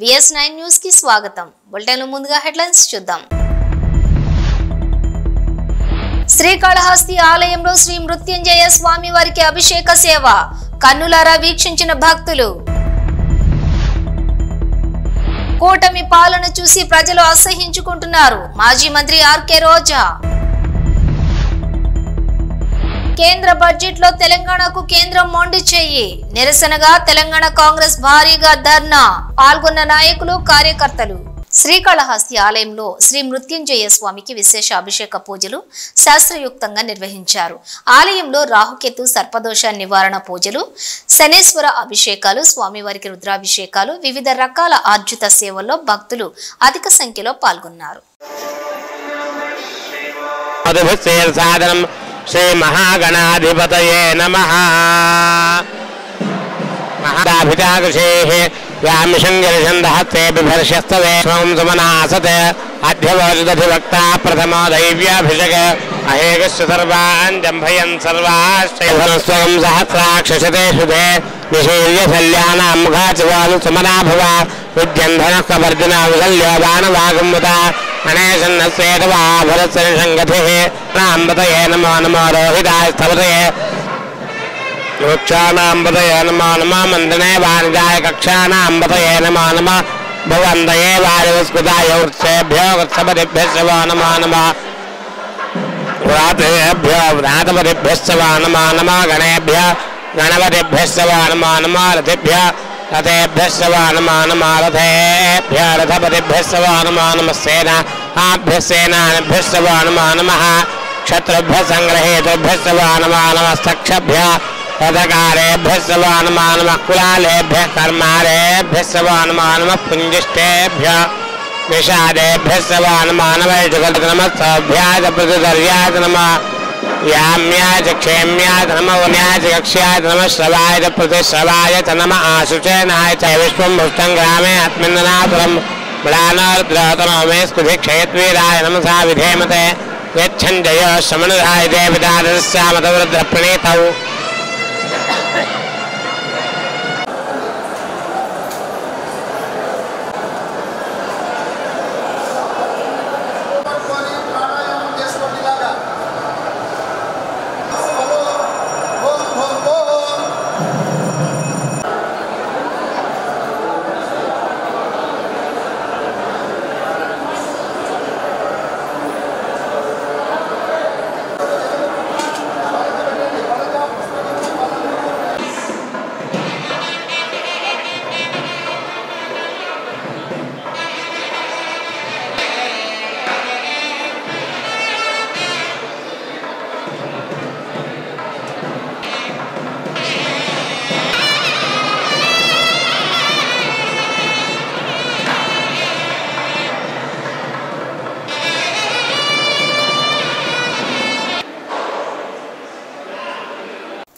VS9 news కి స్వాగతం. Bulletin ముందుగా హెడ్లైన్స్ చూద్దాం. శ్రీకాళహస్తి ఆలయంలో శ్రీ మృత్యుంజయ స్వామి వారికి అభిషేక సేవ కన్నులారా వీక్షించిన భక్తులు. కూటమి పాలన చూసి ప్రజలు అసహ్యించుకుంటున్నారు. మాజీ మంత్రి ఆర్కే రోజా. కేంద్ర బడ్జెట్ లో తెలంగాణకు కేంద్రం మొండి చెయ్యి నిరసనగా తెలంగాణ కాంగ్రెస్ భారీగా ధర్నా. పాల్గొన్న నాయకులు కార్యకర్తలు. శ్రీకాళహస్తి ఆలయంలో శ్రీ మృత్యుంజయ స్వామికి విశేష అభిషేక పూజలు శాస్త్రయుక్తంగా నిర్వహించారు. ఆలయంలో రాహుకేతు సర్పదోష నివారణ పూజలు, శనేశ్వర అభిషేకాలు, స్వామివారికి రుద్రాభిషేకాలు, వివిధ రకాల ఆర్జిత సేవల్లో భక్తులు అధిక సంఖ్యలో పాల్గొన్నారు. శ్రీ మహాగణాధిపతయే నమః. మహాభితాకృషేః వ్యామిషంగరిషందహస్తే బిభర్షస్తవే స్వం సుమనాసతే అధ్యవోజదధివక్తా ప్రథమో దైవ్యాభిషేక అహేకస్య సర్వాన్ జంభయన్ సర్వాశ్చైవస్వం సహస్రాక్షసతే శుదే నిశీల్య శల్యానాం ముఖాచవాలు సుమనాభవ విద్యంధనః కవర్జన విశల్యో బాణవాగముత గణేశన్నస్యేతవాభరస్సంగతిః రాంబతయే నమో నమో రోహితాయ స్థవతయే వృక్షానాంబతయే నమో నమో మందనే వాణిజాయ కక్షానాంబతయే నమో నమో భవంతయే వాయుస్కృతాయ వృక్షేభ్యో వృక్షపతిభ్యశ్చ నమో నమో వ్రాతేభ్యో వ్రాతపతిభ్యశ్చ నమో నమో గణేభ్యో గణపతిభ్యశ్చ నమో నమో రథిభ్యో రథేభ్యశ్చ నమో నమో రథేభ్యో రథపతిభ్యశ్చ నమో నమః సేనాభ్యశ్చ నమో నమః క్షత్రుభ్య సంగ్రహేతుభ్యశ్చ నమో నమస్తక్షభ్యో రథకారేభ్యశ్చ నమో నమః కులాలేభ్యః కర్మారేభ్యశ్చ నమో నమః పుంజిష్టేభ్యో నిషాదేభ్యశ్చ నమో నమః జగద్నమస్తభ్యాయ ప్రతిదర్యాయ నమః యామ్యాయ క్షేమ్యాయ నమః వన్యాయ కక్ష్యాయ నమః శ్రవాయ ప్రతిశ్రవాయ నమః ఆశుచేనాయ చ విశ్వం భుష్టం గ్రామే ఆత్మేంద్రనాథరం బలానోద్రతనోమే స్కుధి క్షయత్వీరాయ నమసా విధేమతే యచ్ఛంజయ శమనురాయ దేవతాదశ్యామతవృద్ర ప్రణీతౌ.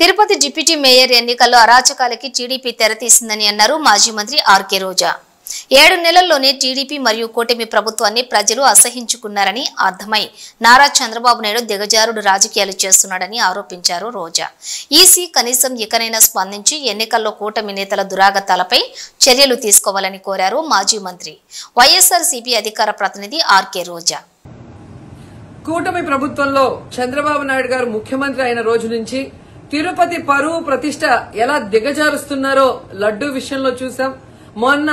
తిరుపతి డిప్యూటీ మేయర్ ఎన్నికల్లో అరాచకాలకి టీడీపీ తెరతీసిందని అన్నారు మాజీ మంత్రి ఆర్కే రోజా. 7 నెలల్లోనే టీడీపీ మరియు కూటమి ప్రభుత్వాన్ని ప్రజలు అసహించుకున్నారని అర్థమై నారా చంద్రబాబు నాయుడు దిగజారుడు రాజకీయాలు చేస్తున్నాడని ఆరోపించారు రోజా. ఈసీ కనీసం ఇకనైనా స్పందించి ఎన్నికల్లో కూటమి నేతల దురాగతాలపై చర్యలు తీసుకోవాలని కోరారు మాజీ మంత్రి. వైఎస్ఆర్సీపీ అధికార ప్రతినిధి ఆర్కే రోజా. కూటమి ప్రభుత్వంలో చంద్రబాబు నాయుడు గారు ముఖ్యమంత్రి అయిన రోజు నుంచి తిరుపతి పరువు ప్రతిష్ట ఎలా దిగజారుస్తున్నారో లడ్డూ విషయంలో చూసాం. మొన్న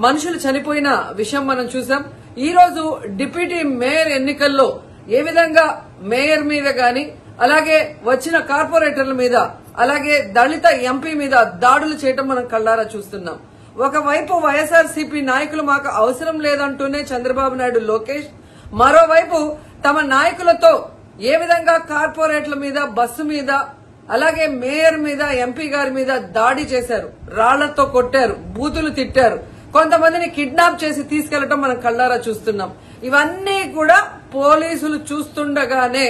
మనుషులు చనిపోయిన విషయం మనం చూసాం. ఈ రోజు డిప్యూటీ మేయర్ ఎన్నికల్లో ఏ విధంగా మేయర్ మీద గాని అలాగే వచ్చిన కార్పొరేటర్ల మీద అలాగే దళిత ఎంపీ మీద దాడులు చేయడం మనం కళ్ళారా చూస్తున్నాం. ఒకవైపు వైఎస్ఆర్సీపీ నాయకులు మాకు అవసరం లేదంటూనే చంద్రబాబు నాయుడు లోకేష్, మరోవైపు తమ నాయకులతో ఏ విధంగా కార్పొరేట్ల మీద బస్సు మీద అలాగే మేయర్ మీద ఎంపీ గారి మీద దాడి చేశారు, రాళ్లతో కొట్టారు, బూతులు తిట్టారు, కొంతమందిని కిడ్నాప్ చేసి తీసుకెళ్లడం మనం కళ్ళారా చూస్తున్నాం. ఇవన్నీ కూడా పోలీసులు చూస్తుండగానే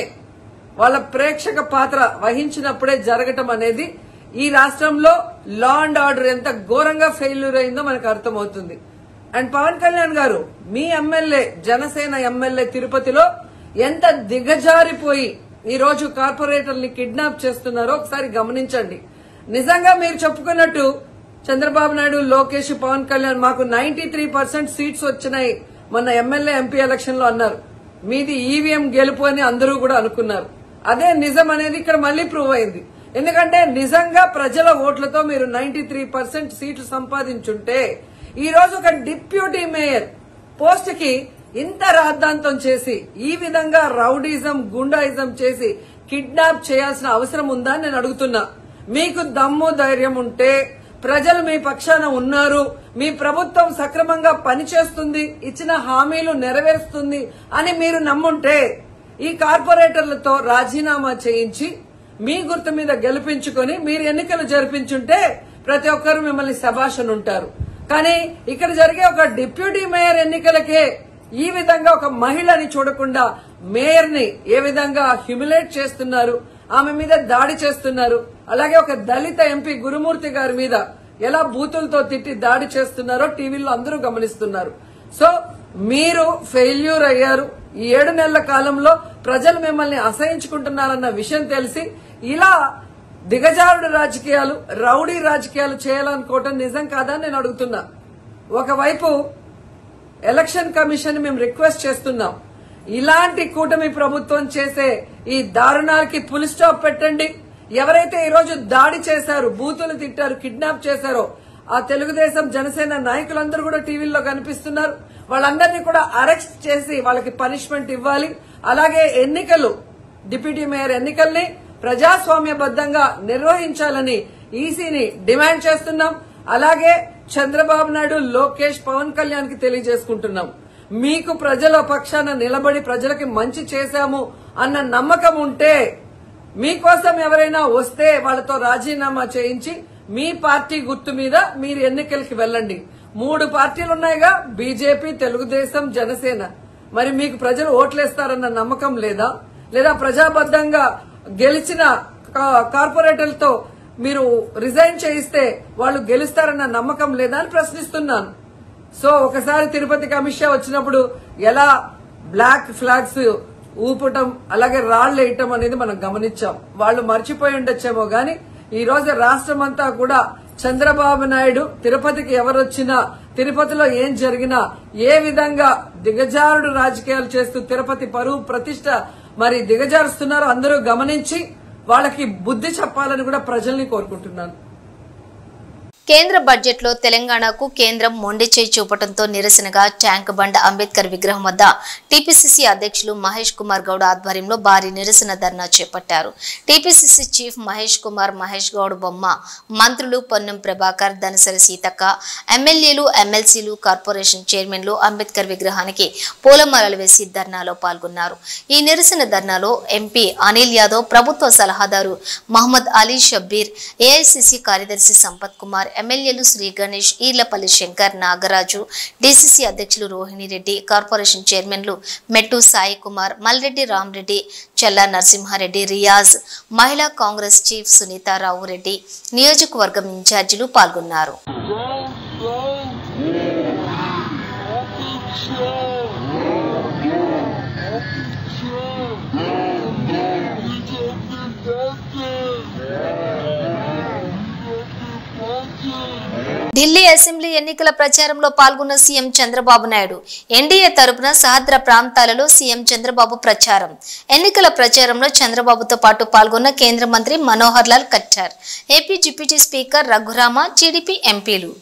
వాళ్ళ ప్రేక్షక పాత్ర వహించినప్పుడే జరగటం అనేది ఈ రాష్ట్రంలో లా అండ్ ఆర్డర్ ఎంత ఘోరంగా ఫెయిల్యూర్ అయిందో మనకు అర్థమవుతుంది. అండ్ పవన్ కళ్యాణ్ గారు మీ ఎమ్మెల్యే జనసేన ఎమ్మెల్యే తిరుపతిలో ఎంత దిగజారిపోయి ఈ రోజు కార్పొరేటర్ని కిడ్నాప్ చేస్తున్నారో ఒకసారి గమనించండి. నిజంగా మీరు చెప్పుకున్నట్టు చంద్రబాబు నాయుడు, లోకేష్, పవన్ కళ్యాణ్ మాకు 93% సీట్స్ వచ్చినాయి మొన్న ఎమ్మెల్యే ఎంపీ ఎలక్షన్ లో అన్నారు. మీది ఈవీఎం గెలుపు అని అందరూ కూడా అనుకున్నారు. అదే నిజం అనేది ఇక్కడ మళ్లీ ప్రూవ్ అయింది. ఎందుకంటే నిజంగా ప్రజల ఓట్లతో మీరు 93% సీట్లు సంపాదించుంటే ఈ రోజు ఒక డిప్యూటీ మేయర్ పోస్ట్ కి ఇంత రాద్ధాంతం చేసి ఈ విధంగా రౌడీజం, గుండాయిజం చేసి కిడ్నాప్ చేయాల్సిన అవసరం ఉందా అని నేను అడుగుతున్నా. మీకు దమ్ము ధైర్యం ఉంటే, ప్రజలు మీ పక్షాన ఉన్నారు, మీ ప్రభుత్వం సక్రమంగా పనిచేస్తుంది, ఇచ్చిన హామీలు నెరవేరుస్తుంది అని మీరు నమ్ముంటే ఈ కార్పొరేటర్లతో రాజీనామా చేయించి మీ గుర్తు మీద గెలిపించుకొని మీరు ఎన్నికలు జరిపించుంటే ప్రతి ఒక్కరు మిమ్మల్ని శభాష్ ఉంటారు. కానీ ఇక్కడ జరిగే ఒక డిప్యూటీ మేయర్ ఎన్నికలకే ఈ విధంగా ఒక మహిళని చూడకుండా మేయర్ ని ఏ విధంగా హ్యూమిలేట్ చేస్తున్నారు, ఆమె మీద దాడి చేస్తున్నారు. అలాగే ఒక దళిత ఎంపీ గురుమూర్తి గారి మీద ఎలా బూతులతో తిట్టి దాడి చేస్తున్నారో టీవీలో అందరూ గమనిస్తున్నారు. సో మీరు ఫెయిల్యూర్ అయ్యారు. ఈ 7 నెలల కాలంలో ప్రజలు మిమ్మల్ని అసహించుకుంటున్నారన్న విషయం తెలిసి ఇలా దిగజారుడు రాజకీయాలు, రౌడీ రాజకీయాలు చేయాలనుకోవటం నిజం కాదని నేను అడుగుతున్నా. ఒకవైపు ఎలక్షన్ కమిషన్ మేము రిక్వెస్ట్ చేస్తున్నాం, ఇలాంటి కూటమి ప్రభుత్వం చేసే ఈ దారుణాలకి ఫుల్ స్టాప్ పెట్టండి. ఎవరైతే ఈ రోజు దాడి చేశారు, బూతులు తిట్టారు, కిడ్నాప్ చేశారో ఆ తెలుగుదేశం, జనసేన నాయకులందరూ కూడా టీవీల్లో కనిపిస్తున్నారు. వాళ్ళందరినీ కూడా అరెస్ట్ చేసి వాళ్ళకి పనిష్మెంట్ ఇవ్వాలి. అలాగే ఎన్నికలు, డిప్యూటీ మేయర్ ఎన్నికల్ని ప్రజాస్వామ్యబద్దంగా నిర్వహించాలని ఈసీని డిమాండ్ చేస్తున్నాం. అలాగే చంద్రబాబు నాయుడు, లోకేష్, పవన్ కళ్యాణ్ కి తెలియజేసుకుంటున్నాం, మీకు ప్రజల పక్షాన నిలబడి ప్రజలకి మంచి చేశాము అన్న నమ్మకం ఉంటే మీకోసం ఎవరైనా వస్తే వాళ్ళతో రాజీనామా చేయించి మీ పార్టీ గుర్తు మీద మీరు ఎన్నికలకి వెళ్ళండి. 3 పార్టీలున్నాయిగా, బీజేపీ, తెలుగుదేశం, జనసేన. మరి మీకు ప్రజలు ఓట్లేస్తారన్న నమ్మకం లేదా? లేదా ప్రజాబద్దంగా గెలిచిన కార్పొరేటర్లతో మీరు రిజైన్ చేయిస్తే వాళ్ళు గెలుస్తారన్న నమ్మకం లేదా అని ప్రశ్నిస్తున్నాను. సో ఒకసారి తిరుపతికి అమిత్ షా వచ్చినప్పుడు ఎలా బ్లాక్ ఫ్లాగ్స్ ఊపటం, అలాగే రాళ్లు వేయటం అనేది మనం గమనించాం. వాళ్ళు మర్చిపోయి ఉండొచ్చేమో గాని ఈ రోజు రాష్ట్రం అంతా కూడా చంద్రబాబు నాయుడు తిరుపతికి ఎవరొచ్చినా, తిరుపతిలో ఏం జరిగినా, ఏ విధంగా దిగజారుడు రాజకీయాలు చేస్తూ తిరుపతి పరువు ప్రతిష్ట మరి దిగజారుస్తున్నారో అందరూ గమనించి వాళ్ళకి బుద్ధి చెప్పాలని కూడా ప్రజల్ని కోరుకుంటున్నాను. కేంద్ర బడ్జెట్ లో తెలంగాణకు కేంద్రం మొండి చేయి చూపడంతో నిరసనగా ట్యాంక్ బండ్ అంబేద్కర్ విగ్రహం వద్ద టీపీసీసీ అధ్యక్షులు మహేష్ కుమార్ గౌడ్ ఆధ్వర్యంలో భారీ నిరసన ధర్నా చేపట్టారు. టీపీసీసీ చీఫ్ మహేష్ గౌడ్ బొమ్మ, మంత్రులు పొన్నం ప్రభాకర్, దనసరి సీతక్క, ఎమ్మెల్యేలు, ఎమ్మెల్సీలు, కార్పొరేషన్ చైర్మన్లు అంబేద్కర్ విగ్రహానికి పూలమాలలు వేసి ధర్నాలో పాల్గొన్నారు. ఈ నిరసన ధర్నాలో ఎంపీ అనిల్ యాదవ్, ప్రభుత్వ సలహాదారు మహమ్మద్ అలీ షబ్బీర్, ఏఐసీసీ కార్యదర్శి సంపత్ కుమార్, ఎమ్మెల్యేలు శ్రీ గణేష్, ఈర్లపల్లి శంకర్, నాగరాజు, డీసీసీ అధ్యక్షులు రోహిణి రెడ్డి, కార్పొరేషన్ చైర్మన్లు మెట్టు సాయి కుమార్, మల్రెడ్డి రామరెడ్డి, చెల్లా నరసింహారెడ్డి, రియాజ్, మహిళా కాంగ్రెస్ చీఫ్ సునీతారావు రెడ్డి, నియోజకవర్గం ఇన్ఛార్జీలు పాల్గొన్నారు. ఢిల్లీ అసెంబ్లీ ఎన్నికల ప్రచారంలో పాల్గొన్న సీఎం చంద్రబాబు నాయుడు. ఎన్డీఏ తరపున సహద్ర ప్రాంతాలలో సీఎం చంద్రబాబు ప్రచారం. ఎన్నికల ప్రచారంలో చంద్రబాబుతో పాటు పాల్గొన్న కేంద్ర మంత్రి Manohar Lal Khattar, AP deputy speaker Raghurama, TDP ఎంపీలు.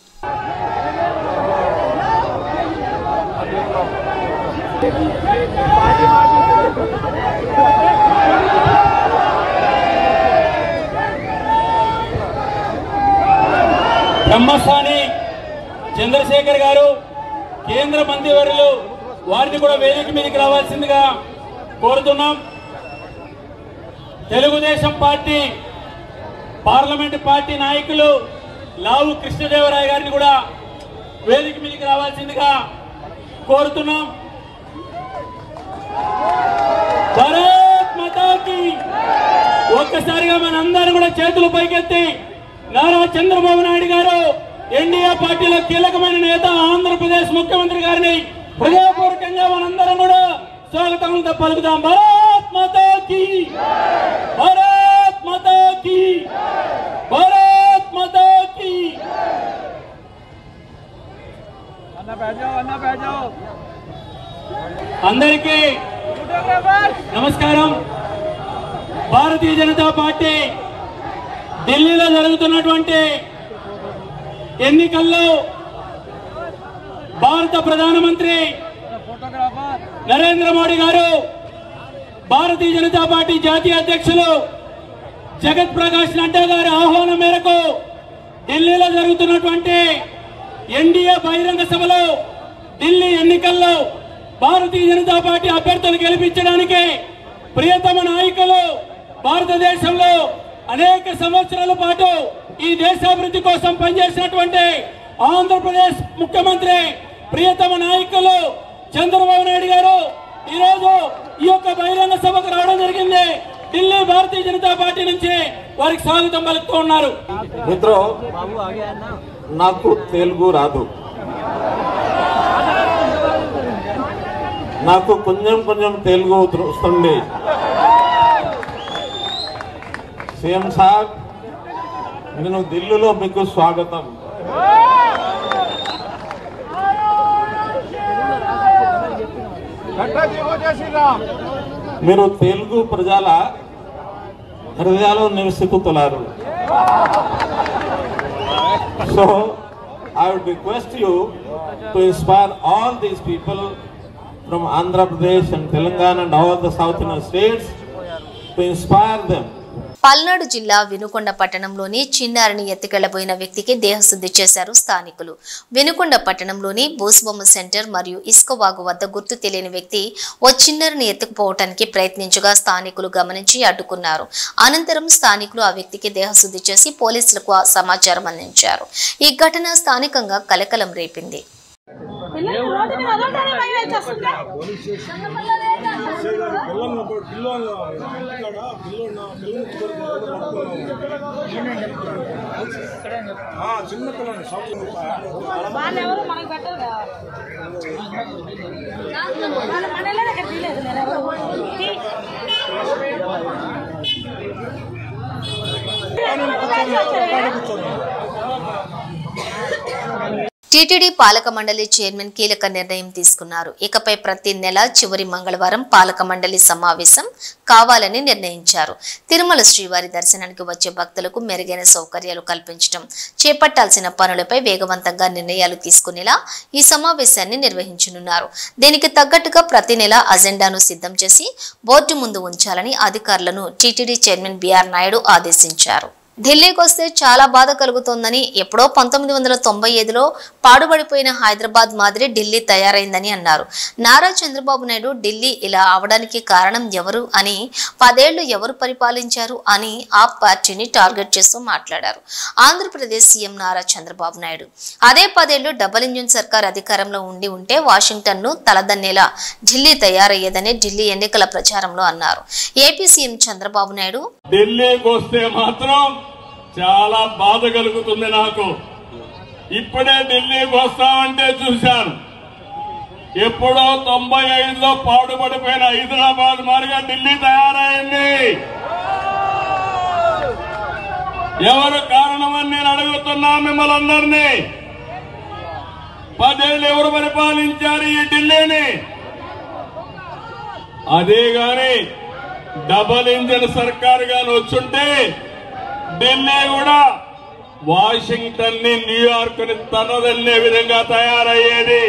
బ్రహ్మస్థాని చంద్రశేఖర్ గారు, కేంద్ర మంత్రివర్యులు, వారిని కూడా వేదిక మీదకి రావాల్సిందిగా కోరుతున్నాం. తెలుగుదేశం పార్టీ పార్లమెంట్ పార్టీ నాయకులు లావు కృష్ణదేవరాయ గారిని కూడా వేదిక మీదకి రావాల్సిందిగా కోరుతున్నాం. భారత్ మాతాకి ఒక్కసారిగా మనందరం కూడా చేతులు పైకెత్తి నారా చంద్రబాబు నాయుడు గారు, ఎన్డీఏ పార్టీలో కీలకమైన నేత, ఆంధ్రప్రదేశ్ ముఖ్యమంత్రి గారిని హృదయపూర్వకంగా మనందరం కూడా స్వాగతం పలుకుదాం. భారత్ మాతాకి, భారత్ మాతాకి, భారత్ మాతాకి. అందరికీ నమస్కారం. భారతీయ జనతా పార్టీ ఢిల్లీలో జరుగుతున్నటువంటి ఎన్నికల్లో భారత ప్రధానమంత్రి నరేంద్ర మోడీ గారు, భారతీయ జనతా పార్టీ జాతీయ అధ్యక్షులు జగత్ ప్రకాష్ నడ్డా గారి ఆహ్వానం మేరకు ఢిల్లీలో జరుగుతున్నటువంటి ఎన్డీఏ బహిరంగ సభలో ఢిల్లీ ఎన్నికల్లో భారతీయ జనతా పార్టీ అభ్యర్థులు గెలిపించడానికి ప్రియతమ నాయకులు భారతదేశంలో అనేక సంవత్సరాల పాటు ఈ దేశాభివృద్ధి కోసం పనిచేసినటువంటి ఆంధ్రప్రదేశ్ ముఖ్యమంత్రి ప్రియతమ నాయకులు చంద్రబాబు నాయుడు గారు ఈరోజు ఈ యొక్క బహిరంగ సభకు రావడం జరిగింది. ఢిల్లీ భారతీయ జనతా పార్టీ నుంచి వారికి స్వాగతం పలుకుతూ ఉన్నారు. మిత్రో, నాకు తెలుగు రాదు, నాకు కొంచెం కొంచెం తెలుగు వస్తుంది. సీఎం సాబ్, నేను ఢిల్లీలో మీకు స్వాగతం. మీరు తెలుగు ప్రజల హృదయాల్లో నివసిస్తున్నారు. So I would request you to inspire all these people from Andhra Pradesh and Telangana and all the South Indian states, to inspire them. Palnadu జిల్లా వినుకొండ పట్టణంలోని చిన్నారిని ఎత్తుకెళ్లబోయిన వ్యక్తికి దేహశుద్ధి చేశారు స్థానికులు. వినుకొండ పట్టణంలోని బోసుబొమ్మ సెంటర్ మరియు ఇసుకవాగు వద్ద గుర్తు తెలియని వ్యక్తి ఓ చిన్నారిని ఎత్తుకుపోవటానికి ప్రయత్నించగా స్థానికులు గమనించి అడ్డుకున్నారు. అనంతరం స్థానికులు ఆ వ్యక్తికి దేహశుద్ధి చేసి పోలీసులకు సమాచారం అందించారు. ఈ ఘటన స్థానికంగా కలకలం రేపింది. టీటీడీ పాలక మండలి చైర్మన్ కీలక నిర్ణయం తీసుకున్నారు. ఇకపై ప్రతి నెల చివరి మంగళవారం పాలక మండలి సమావేశం కావాలని నిర్ణయించారు. తిరుమల శ్రీవారి దర్శనానికి వచ్చే భక్తులకు మెరుగైన సౌకర్యాలు కల్పించడం, చేపట్టాల్సిన పనులపై వేగవంతంగా నిర్ణయాలు తీసుకునేలా ఈ సమావేశాన్ని నిర్వహించనున్నారు. దీనికి తగ్గట్టుగా ప్రతి నెల అజెండాను సిద్ధం చేసి బోర్డు ముందు ఉంచాలని అధికారులను టీటీడీ చైర్మన్ బిఆర్ నాయుడు ఆదేశించారు. ఢిల్లీకి వస్తే చాలా బాధ కలుగుతోందని, ఎప్పుడో 1995లో పాడుబడిపోయిన హైదరాబాద్ మాదిరి ఢిల్లీ తయారైందని అన్నారు. నారా చంద్రబాబు నాయుడు ఢిల్లీ ఇలా అవడానికి కారణం ఎవరు అని, 10 ఏళ్లు ఎవరు పరిపాలించారు అని ఆ పార్టీని టార్గెట్ చేస్తూ మాట్లాడారు. ఆంధ్రప్రదేశ్ సీఎం నారా చంద్రబాబు నాయుడు అదే 10 ఏళ్లు డబుల్ ఇంజిన్ సర్కార్ అధికారంలో ఉంటే వాషింగ్టన్ ను తలదన్నేలా ఢిల్లీ తయారయ్యేదని ఢిల్లీ ఎన్నికల ప్రచారంలో అన్నారు. ఏపీ సీఎం చంద్రబాబు నాయుడు ఢిల్లీకి వస్తే మాత్రం చాలా బాధ కలుగుతుంది నాకు. ఇప్పుడే ఢిల్లీకి వస్తామంటే చూశాను, ఎప్పుడో 95లో పాడుపడిపోయిన హైదరాబాద్ మారిగా ఢిల్లీ తయారైంది. ఎవరు కారణమని నేను అడుగుతున్నా మిమ్మల్ని అందరినీ. 10 ఏళ్ళు ఎవరు పరిపాలించారు ఈ ఢిల్లీని? అదే గాని డబల్ ఇంజిన్ సర్కార్ గాని వచ్చుంటే ఢిల్లీ కూడా వాషింగ్టన్ ని, న్యూయార్క్ ని తనదల్లే విధంగా తయారయ్యేది.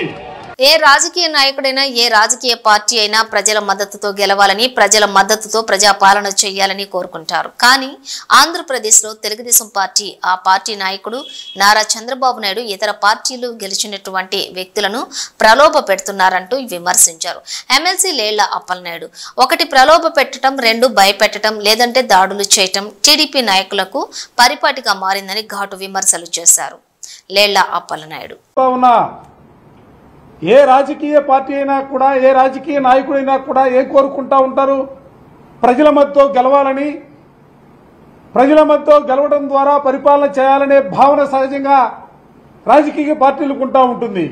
ఏ రాజకీయ నాయకుడైనా, ఏ రాజకీయ పార్టీ అయినా ప్రజల మద్దతుతో గెలవాలని, ప్రజల మద్దతుతో ప్రజాపాలన చేయాలని కోరుకుంటారు. కానీ ఆంధ్రప్రదేశ్లో తెలుగుదేశం పార్టీ, ఆ పార్టీ నాయకుడు నారా చంద్రబాబు నాయుడు ఇతర పార్టీలు గెలిచినటువంటి వ్యక్తులను ప్రలోభ పెడుతున్నారంటూ విమర్శించారు. ఎమ్మెల్సీ లేళ్ల అప్పలనాయుడు 1 ప్రలోభ పెట్టడం, 2 భయపెట్టడం, లేదంటే దాడులు చేయటం టీడీపీ నాయకులకు పరిపాటిగా మారిందని ఘాటు విమర్శలు చేశారు. లేళ్ల అప్పలనాయుడు ఏ రాజకీయ పార్టీ అయినా కూడా, ఏ రాజకీయ నాయకుడైనా కూడా ఏం కోరుకుంటా ఉంటారు? ప్రజల మధ్యతో గెలవాలని, ప్రజల మధ్యతో గెలవడం ద్వారా పరిపాలన చేయాలనే భావన సహజంగా రాజకీయ పార్టీలకు ఉంటా ఉంటుంది.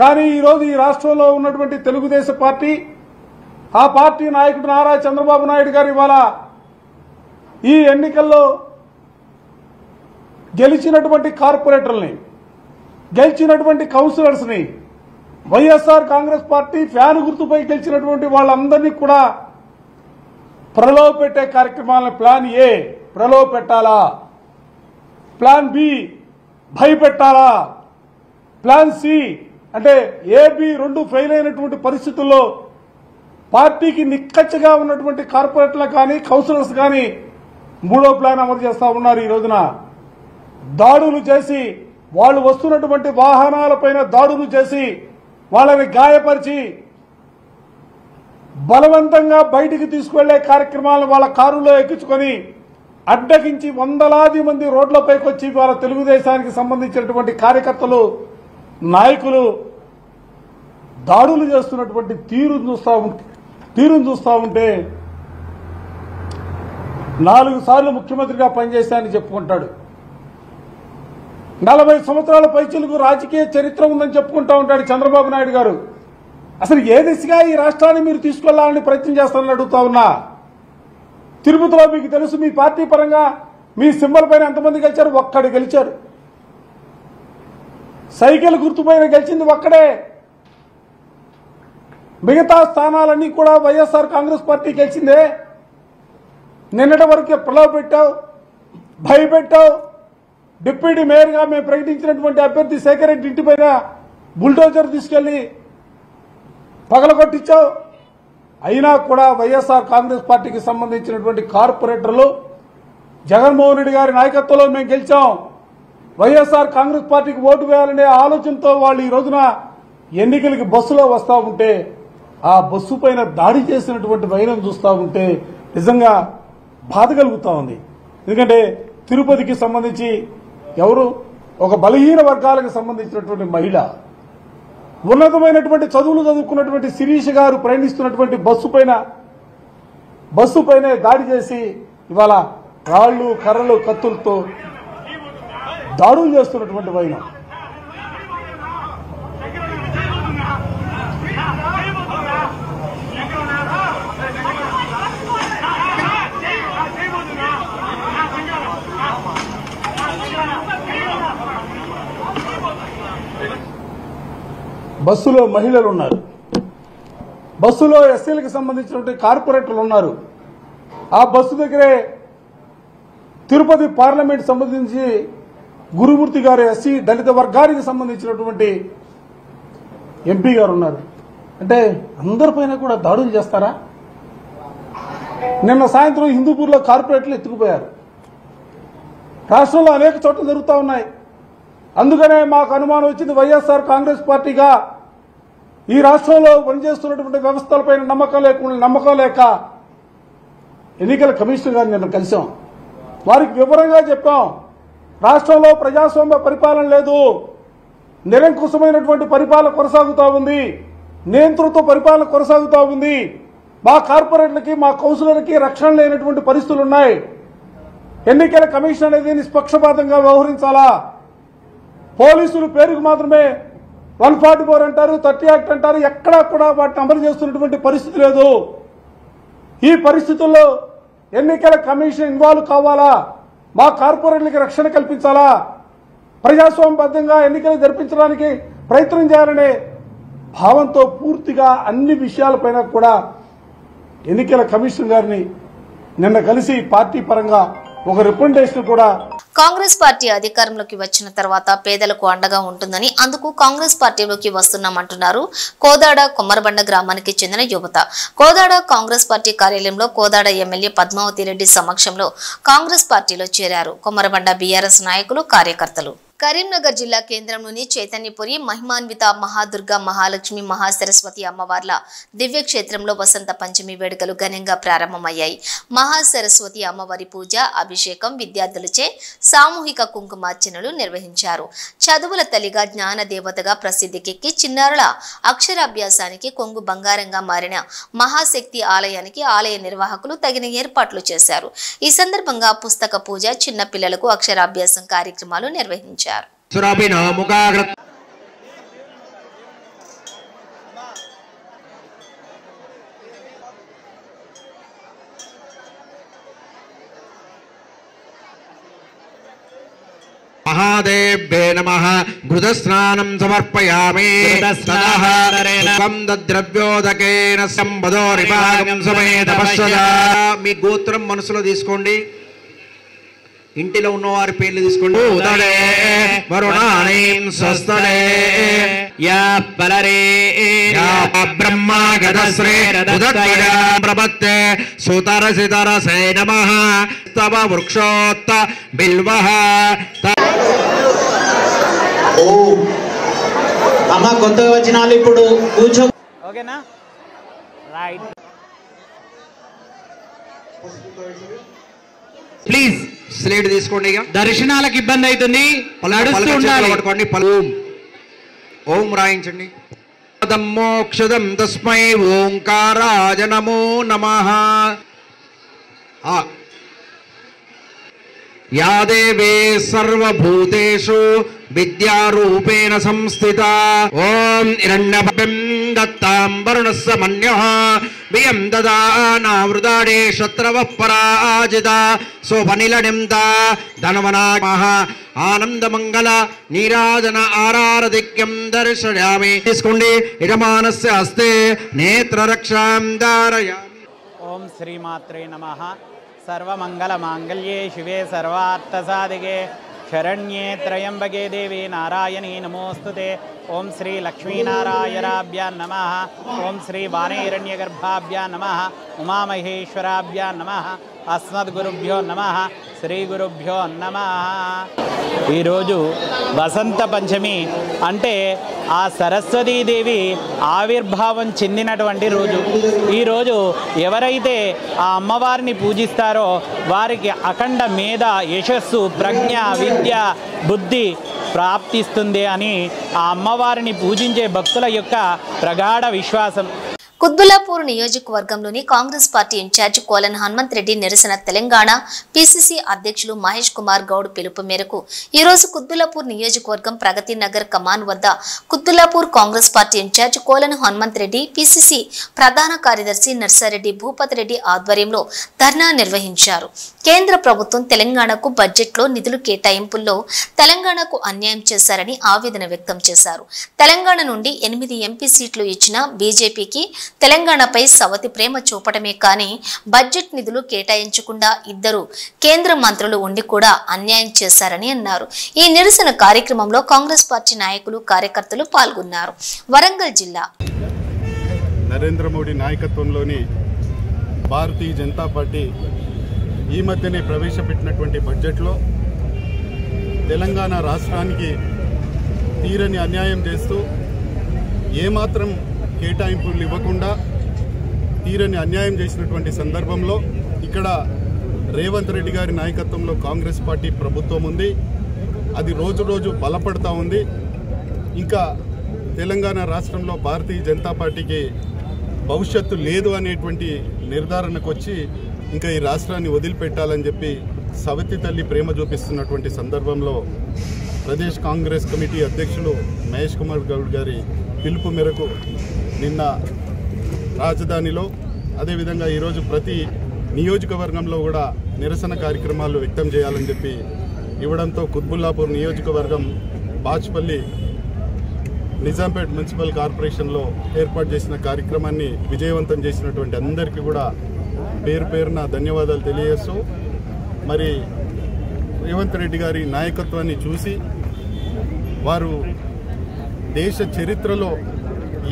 కానీ ఈరోజు ఈ రాష్ట్రంలో ఉన్నటువంటి తెలుగుదేశం పార్టీ, ఆ పార్టీ నాయకుడు నారా చంద్రబాబు నాయుడు గారు ఇవాళ ఈ ఎన్నికల్లో గెలిచినటువంటి కార్పొరేటర్లని, గెలిచినటువంటి కౌన్సిలర్స్ని వైఎస్ఆర్ కాంగ్రెస్ పార్టీ ఫ్యాన్ గుర్తుపై గెలిచినటువంటి వాళ్ళందరినీ కూడా ప్రలోభ పెట్టే కార్యక్రమాలను ప్లాన్ ఏ ప్రలోభ పెట్టాలా, ప్లాన్ బి భయపెట్టాలా, ప్లాన్ సి అంటే ఏబి రెండు ఫెయిల్ అయినటువంటి పరిస్థితుల్లో పార్టీకి నిక్కచ్చగా ఉన్నటువంటి కార్పొరేటర్లు కానీ కౌన్సిలర్స్ కానీ మూడో ప్లాన్ అమలు చేస్తా ఉన్నారు. ఈ రోజున దాడులు చేసి వాళ్ళు వస్తున్నటువంటి వాహనాలపైన దాడులు చేసి వాళ్ళని గాయపరిచి బలవంతంగా బయటికి తీసుకువెళ్లే కార్యక్రమాలను వాళ్ళ కారులో ఎక్కించుకొని అడ్డగించి వందలాది మంది రోడ్లపైకి వచ్చి వాళ్ళ తెలుగుదేశానికి సంబంధించినటువంటి కార్యకర్తలు నాయకులు దాడులు చేస్తున్నటువంటి తీరును చూస్తా ఉంటే 4 సార్లు ముఖ్యమంత్రిగా పనిచేశానని చెప్పుకుంటాడు. 40 సంవత్సరాల పైచిలకు రాజకీయ చరిత్ర ఉందని చెప్పుకుంటా ఉంటాడు చంద్రబాబు నాయుడు గారు. అసలు ఏ దిశగా ఈ రాష్ట్రాన్ని మీరు తీసుకెళ్లాలని ప్రయత్నం చేస్తారని అడుగుతా ఉన్నా. తిరుపతిలో మీకు తెలుసు, మీ పార్టీ పరంగా మీ సింబల్ పైన ఎంతమంది గెలిచారు? ఒక్కడు గెలిచారు. సైకిల్ గుర్తుపైన గెలిచింది ఒక్కడే. మిగతా స్థానాలన్నీ కూడా వైఎస్ఆర్ కాంగ్రెస్ పార్టీ గెలిచిందే. నిన్నటి వరకే ప్రలోభ పెట్టావు, భయపెట్టావు. డిప్యూటీ మేయర్గా మేము ప్రకటించినటువంటి అభ్యర్థి శేఖర్ రెడ్డి ఇంటిపైన బుల్డోజర్ తీసుకెళ్లి పగలగొట్టించావు. అయినా కూడా వైఎస్ఆర్ కాంగ్రెస్ పార్టీకి సంబంధించినటువంటి కార్పొరేటర్లు జగన్మోహన్ రెడ్డి గారి నాయకత్వంలో మేము గెలిచాం, వైఎస్ఆర్ కాంగ్రెస్ పార్టీకి ఓటు వేయాలనే ఆలోచనతో వాళ్ళు ఈ రోజున ఎన్నికలకి బస్సులో వస్తూ ఉంటే ఆ బస్సు పైన దాడి చేసినటువంటి వైనం చూస్తూ ఉంటే నిజంగా బాధ కలుగుతూ ఉంది. ఎందుకంటే తిరుపతికి సంబంధించి ఎవరు ఒక బలహీన వర్గాలకు సంబంధించినటువంటి మహిళ, ఉన్నతమైనటువంటి చదువులు చదువుకున్నటువంటి శిరీష్ గారు ప్రయాణిస్తున్నటువంటి బస్సు పైన దాడి చేసి ఇవాళ రాళ్లు కర్రలు కత్తులతో దాడులు చేస్తున్నటువంటి వైనం. బస్సులో మహిళలు ఉన్నారు, బస్సులో ఎస్సీలకు సంబంధించినటువంటి కార్పొరేటర్లు ఉన్నారు. ఆ బస్సు దగ్గరే తిరుపతి పార్లమెంట్ సంబంధించి గురుమూర్తి గారు ఎస్సీ దళిత వర్గానికి సంబంధించినటువంటి ఎంపీ గారు ఉన్నారు. అంటే అందరిపైన కూడా దాడులు చేస్తారా? నిన్న సాయంత్రం హిందూపూర్లో కార్పొరేటర్లు ఎత్తుకుపోయారు. రాష్ట్రంలో అనేక చోట్ల జరుగుతూ ఉన్నాయి. అందుకనే మాకు అనుమానం వచ్చింది, వైఎస్ఆర్ కాంగ్రెస్ పార్టీగా ఈ రాష్ట్రంలో పనిచేస్తున్నటువంటి వ్యవస్థలపైన నమ్మకం లేక ఎన్నికల కమిషనర్ గారిని నిన్న కలిసాం. వారికి వివరంగా చెప్పాం, రాష్ట్రంలో ప్రజాస్వామ్య పరిపాలన లేదు, నిరంకుశమైనటువంటి పరిపాలన కొనసాగుతూ ఉంది, నియంతృత్వ పరిపాలన కొనసాగుతూ ఉంది. మా కార్పొరేట్లకి మా కౌన్సిలర్లకి రక్షణ లేనటువంటి పరిస్థితులు ఉన్నాయి. ఎన్నికల కమిషన్ అనేది నిష్పక్షపాతంగా వ్యవహరించాలా. పోలీసులు పేరుకు మాత్రమే 144 అంటారు, 30 యాక్ట్ అంటారు, ఎక్కడా కూడా వాటిని అమలు చేస్తున్నటువంటి పరిస్థితి లేదు. ఈ పరిస్థితుల్లో ఎన్నికల కమిషన్ ఇన్వాల్వ్ కావాలా, మా కార్పొరేట్లకి రక్షణ కల్పించాలా, ప్రజాస్వామ్యబద్ధంగా ఎన్నికలు జరిపించడానికి ప్రయత్నం చేయాలనే భావంతో పూర్తిగా అన్ని విషయాలపైన కూడా ఎన్నికల కమిషన్ గారిని నిన్న కలిసి పార్టీ పరంగా ఒక రిప్రజెంటేషన్ కూడా. కాంగ్రెస్ పార్టీ అధికారంలోకి వచ్చిన తర్వాత పేదలకు అండగా ఉంటుందని, అందుకు కాంగ్రెస్ పార్టీలోకి వస్తున్నామంటున్నారు కోదాడ కొమ్మరబండ గ్రామానికి చెందిన యువత. కోదాడ కాంగ్రెస్ పార్టీ కార్యాలయంలో కోదాడ ఎమ్మెల్యే పద్మావతి రెడ్డి సమక్షంలో కాంగ్రెస్ పార్టీలో చేరారు కొమ్మరబండ బీఆర్ఎస్ నాయకులు, కార్యకర్తలు. కరీంనగర్ జిల్లా కేంద్రంలోని చైతన్యపురి మహిమాన్విత మహాదుర్గ మహాలక్ష్మి మహాసరస్వతి అమ్మవార్ల దివ్యక్షేత్రంలో వసంత పంచమి వేడుకలు ఘనంగా ప్రారంభమయ్యాయి. మహాసరస్వతి అమ్మవారి పూజ, అభిషేకం, విద్యార్థులచే సామూహిక కుంకుమార్చనలు నిర్వహించారు. చదువుల తల్లిగా, జ్ఞాన దేవతగా ప్రసిద్ధికెక్కి చిన్నారుల అక్షరాభ్యాసానికి కొంగు బంగారంగా మారిన మహాశక్తి ఆలయానికి ఆలయ నిర్వాహకులు తగిన ఏర్పాట్లు చేశారు. ఈ సందర్భంగా పుస్తక పూజ, చిన్న పిల్లలకు అక్షరాభ్యాసం కార్యక్రమాలు నిర్వహించారు. महादेव्ये नमः घृतस्नानं समर्पयामि द्रव्योदकेन संबदोरिभागं समेत पश्यदा మీ గోత్రం మనసులో తీసుకోండి ఇంటిలో ఉన్నవారి పేర్లు తీసుకోండి ఉదడే వరుణాణీం స్వస్తడే యా పలరే యా బ్రహ్మా గదశ్రీ ఉదక్కయా ప్రపత్తే సుతరసితరసే నమః తవ వృక్షోత్త బిల్వః అమ్మ కొత్తగా వచ్చిన వాళ్ళు ఇప్పుడు కూర్చో ఓకేనా రైట్ ప్లీజ్ స్లేట్ తీసుకోండి ఇక దర్శనాలకు ఇబ్బంది అవుతుంది నడుస్తూ ఉండాలి పట్టుకోండి ఓం రాయించండి మోక్షదం తస్మై ఓంకారాయ నమో నమః या देवी सर्वभूतेषु विद्यारूपेण संस्थिता ओम हिरण्यबिं दत्तां वरुणस्य मन्यः वियं ददानावृदाडे शत्रवः पराजिता सोपनिलनिम्ता धनवनामः आनन्दमङ्गल नीराजन आरारधिक्यं दर्शयामि तीसुकोंडि यजमानस्य हस्ते नेत्ररक्षां धारयामि ओम श्रीमात्रे नमः सर्वमंगलमांगल्ये शिवे सर्वार्थसाधिके शरण्ये त्र्यंबके देवी नारायणी नमोस्तुते ओम श्री लक्ष्मीनारायणाभ्यां नमः ओम श्री वाणीरण्यगर्भाभ्यां नमः उमामहेश्वराभ्यां नमः अस्मद्गुरुभ्यो नमः శ్రీ గురుభ్యో నమః. ఈరోజు వసంత పంచమి అంటే ఆ సరస్వతీదేవి ఆవిర్భావం చెందినటువంటి రోజు. ఈరోజు ఎవరైతే ఆ అమ్మవారిని పూజిస్తారో వారికి అఖండ మేధ, యశస్సు, ప్రజ్ఞ, విద్య, బుద్ధి ప్రాప్తిస్తుంది అని ఆ అమ్మవారిని పూజించే భక్తుల యొక్క ప్రగాఢ విశ్వాసం. కుత్బుల్లాపూర్ నియోజకవర్గంలోని కాంగ్రెస్ పార్టీ ఇన్ఛార్జ్ కోలన్ హనుమంత్ రెడ్డి నిరసన తెలంగాణ పిసిసి అధ్యక్షులు మహేష్ కుమార్ గౌడ్ పిలుపు మేరకు ఈ రోజు కుత్బుల్లాపూర్ నియోజకవర్గం ప్రగతి నగర్ కమాన్ వద్ద Quthbullapur Congress party in charge Kolan Hanumanth Reddy PCC ప్రధాన కార్యదర్శి నర్సారెడ్డి భూపతి రెడ్డి ఆధ్వర్యంలో ధర్నా నిర్వహించారు. కేంద్ర ప్రభుత్వం తెలంగాణకు బడ్జెట్లో నిధులు కేటాయింపుల్లో తెలంగాణకు అన్యాయం చేశారని ఆవేదన వ్యక్తం చేశారు. తెలంగాణ నుండి 8 ఎంపీ సీట్లు ఇచ్చిన బీజేపీకి తెలంగాణపై సవతి ప్రేమ చూపటమే కానీ బడ్జెట్ నిధులు కేటాయించకుండా 2 కేంద్ర మంత్రులు ఉండి కూడా అన్యాయం చేశారని అన్నారు. ఈ నిరసన కార్యక్రమంలో కాంగ్రెస్ పార్టీ నాయకులు, కార్యకర్తలు పాల్గొన్నారు. వరంగల్ జిల్లా నరేంద్ర మోడీ నాయకత్వంలోని భారతీయ జనతా పార్టీ ఈ మధ్యనే ప్రవేశపెట్టినటువంటి బడ్జెట్లో తెలంగాణ రాష్ట్రానికి తీరని అన్యాయం చేస్తూ ఏమాత్రం కేటాయింపులు ఇవ్వకుండా తీరని అన్యాయం చేసినటువంటి సందర్భంలో ఇక్కడ రేవంత్ రెడ్డి గారి నాయకత్వంలో కాంగ్రెస్ పార్టీ ప్రభుత్వం ఉంది. అది రోజు రోజు బలపడతా ఉంది. ఇంకా తెలంగాణ రాష్ట్రంలో భారతీయ జనతా పార్టీకి భవిష్యత్తు లేదు అనేటువంటి నిర్ధారణకు వచ్చి ఇంకా ఈ రాష్ట్రాన్ని వదిలిపెట్టాలని చెప్పి సవతి తల్లి ప్రేమ చూపిస్తున్నటువంటి సందర్భంలో ప్రదేశ్ కాంగ్రెస్ కమిటీ అధ్యక్షులు మహేష్ కుమార్ గౌడ్ గారి పిలుపు మేరకు నిన్న రాజధానిలో అదేవిధంగా ఈరోజు ప్రతి నియోజకవర్గంలో కూడా నిరసన కార్యక్రమాలు వ్యక్తం చేయాలని చెప్పి ఇవ్వడంతో కుత్బుల్లాపూర్ నియోజకవర్గం బాచ్పల్లి నిజాంపేట్ మున్సిపల్ కార్పొరేషన్లో ఏర్పాటు చేసిన కార్యక్రమాన్ని విజయవంతం చేసినటువంటి అందరికీ కూడా పేరు పేరున ధన్యవాదాలు తెలియజేస్తూ మరి రేవంత్ రెడ్డి గారి నాయకత్వాన్ని చూసి వారు దేశ చరిత్రలో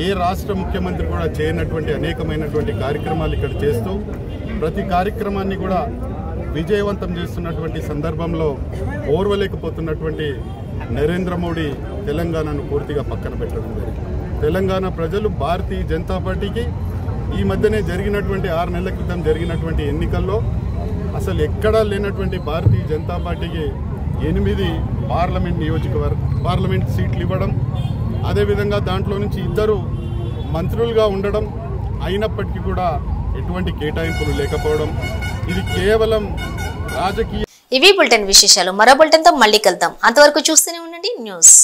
ఏ రాష్ట్ర ముఖ్యమంత్రి కూడా చేయనటువంటి అనేకమైనటువంటి కార్యక్రమాలు ఇక్కడ చేస్తూ ప్రతి కార్యక్రమాన్ని కూడా విజయవంతం చేస్తున్నటువంటి సందర్భంలో ఓర్వలేకపోతున్నటువంటి నరేంద్ర మోడీ తెలంగాణను పూర్తిగా పక్కన పెట్టడం జరిగింది. తెలంగాణ ప్రజలు భారతీయ జనతా పార్టీకి ఈ మధ్యనే జరిగినటువంటి 6 నెలల క్రితం జరిగినటువంటి ఎన్నికల్లో అసలు ఎక్కడా లేనటువంటి భారతీయ జనతా పార్టీకి 8 పార్లమెంట్ సీట్లు ఇవ్వడం, అదేవిధంగా దాంట్లో నుంచి 2 మంత్రులుగా ఉండడం, అయినప్పటికీ కూడా ఎటువంటి కేటాయింపులు లేకపోవడం, ఇది కేవలం రాజకీయ. ఇవి బులెటిన్ విశేషాలు. మరో బులెటిన్తో మళ్ళీ కలుద్దాం. అంతవరకు చూస్తూనే ఉండండి న్యూస్.